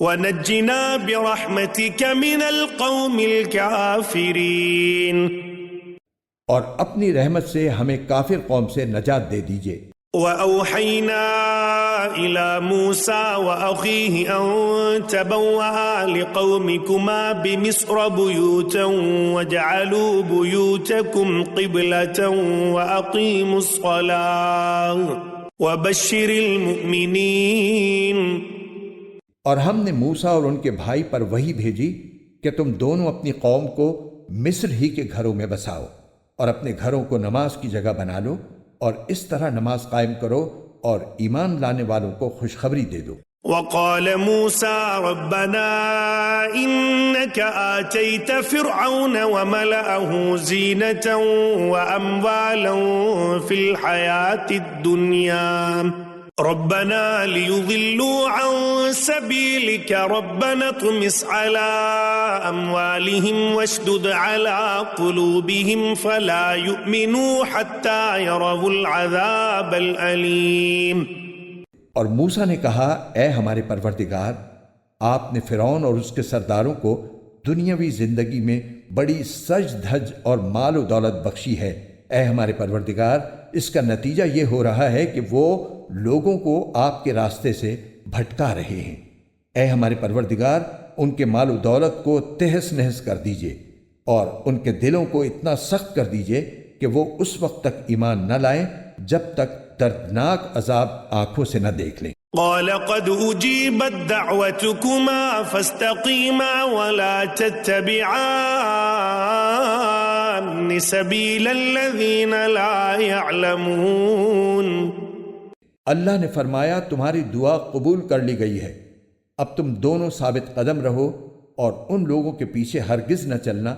ونجنا برحمتك من القوم الكافرين. اور اپنی رحمت سے ہمیں کافر قوم سے نجات دے دیجئے. وأوحينا إلى موسى وأخيه أن تبوأ لقومكما بمصر بيوتا واجعلوا بيوتكم قبلة وأقيموا الصلاة وبشر المؤمنين. اور ہم نے موسیٰ اور ان کے بھائی پر وحی بھیجی کہ تم دونوں اپنی قوم کو مصر ہی کے گھروں میں بساؤ اور اپنے گھروں کو نماز کی جگہ بنا لو، اور اس طرح نماز قائم کرو اور ایمان لانے والوں کو خوشخبری دے دو. وقال موسى ربنا إنك آتيت فرعون وملأه زينة وأموالا في الحياة الدنيا ربنا ليضلوا عن سبيلك ربنا اطمس على أموالهم واشدد على قلوبهم فلا يؤمنوا حتى يروا العذاب الأليم. اور موسیٰ نے کہا اے ہمارے پروردگار، آپ نے فرعون اور اس کے سرداروں کو دنیاوی زندگی میں بڑی سج دھج اور مال و دولت بخشی ہے. اے ہمارے پروردگار، اس کا نتیجہ یہ ہو رہا ہے کہ وہ لوگوں کو آپ کے راستے سے بھٹکا رہے ہیں. اے ہمارے پروردگار، ان کے مال و دولت کو تہس نہس کر دیجئے اور ان کے دلوں کو اتنا سخت کر دیجئے کہ وہ اس وقت تک ایمان نہ لائیں جب تک دردناک عذاب آنکھوں سے نہ دیکھ لیں. قال قد أجيبت دعوتكما فاستقيما ولا تتبعان سبيل الذين لا يعلمون. اللہ نے فرمایا تمہاری دعا قبول کر لی گئی ہے، اب تم دونوں ثابت قدم رہو اور ان لوگوں کے پیچھے ہرگز نہ چلنا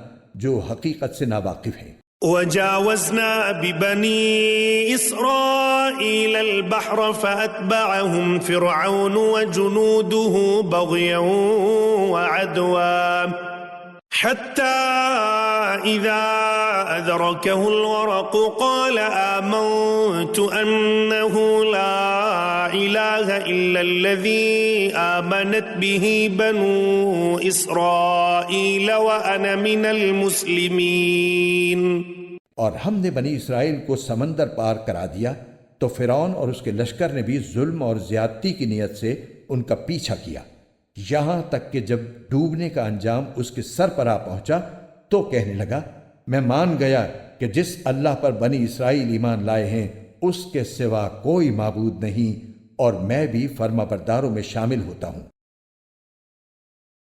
جو حقیقت سے ناواقف ہیں. وجاوزنا ببني إسرائيل البحر فأتبعهم فرعون وجنوده بغيا وعدوا حتى إذا أدركه الغرق قال آمنت أنه لا إله إلا الذي آمنت به بنو إسرائيل وأنا من المسلمين. اور ہم نے بنی اسرائیل کو سمندر پار کرا دیا تو فرعون اور اس کے لشکر نے بھی ظلم اور زیادتی کی نیت سے ان کا پیچھا کیا، یہاں تک کہ جب ڈوبنے کا انجام اس کے سر پر آ پہنچا تو کہنے لگا میں مان گیا کہ جس اللہ پر بنی اسرائیل ایمان لائے ہیں اس کے سوا کوئی معبود نہیں، اور میں بھی فرما برداروں میں شامل ہوتا ہوں.